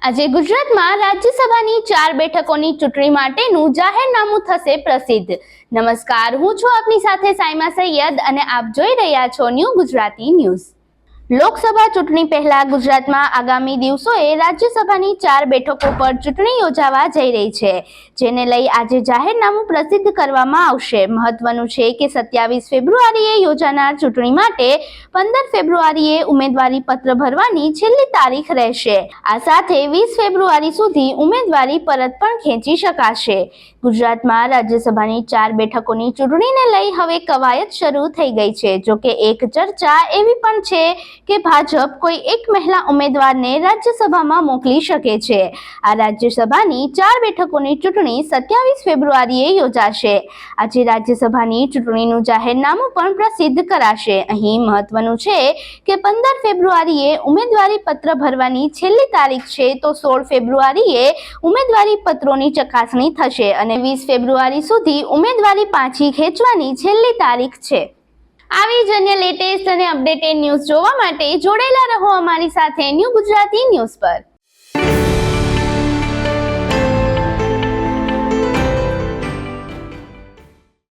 આજે ગુજરાતમાં રાજ્યસભાની 4 બેઠકોની ચૂંટણી માટેનું જાહેરનામું થશે પ્રસિદ્ધ। નમસ્કાર, હું છું આપની સાથે સાયમા સૈયદ અને આપ જોઈ રહ્યા છો ન્યૂ ગુજરાતી ન્યૂઝ। લોકસભા ચૂંટણી પહેલા ગુજરાતમાં આગામી દિવસોએ રાજ્યસભાની 4 બેઠકો પર ચૂંટણી યોજાવા જઈ રહી છે, જેને લઈ આજે જાહેરનામું પ્રસિદ્ધ કરવામાં આવશે। મહત્વનું છે કે 27 ફેબ્રુઆરીએ યોજાનાર ચૂંટણી માટે 15 ફેબ્રુઆરીએ ઉમેદવારી પત્ર ભરવાની છેલ્લી તારીખ રહેશે। આ સાથે 20 ફેબ્રુઆરી સુધી ઉમેદવારી પરત પણ ખેંચી શકાશે। ગુજરાતમાં રાજ્યસભાની 4 બેઠકોની ચૂંટણીને લઈ હવે કવાયત શરૂ થઈ ગઈ છે। જોકે એક ચર્ચા એવી પણ છે કે ભાજપ કોઈ એક મહિલા ઉમેદવારને રાજ્યસભામાં મોકલી શકે છે। આ રાજ્યસભાની 4 બેઠકોની ચૂંટણી 27 ફેબ્રુઆરીએ યોજાશે। આજે રાજ્યસભાની ચૂંટણીનું જાહેરનામું પણ પ્રસિદ્ધ કરાશે। અહીં મહત્વનું છે કે 15 ફેબ્રુઆરીએ ઉમેદવારી પત્ર ભરવાની છેલ્લી તારીખ છે, તો 16 ફેબ્રુઆરીએ ઉમેદવારી પત્રોની ચકાસણી થશે અને 20 ફેબ્રુઆરી સુધી ઉમેદવારી પાછી ખેંચવાની છેલ્લી તારીખ છે। આવી જ અન્ય લેટેસ્ટ અને અપડેટેડ ન્યૂઝ જોવા માટે જોડાયેલા રહો અમારી સાથે ન્યૂ ગુજરાતી ન્યૂઝ પર।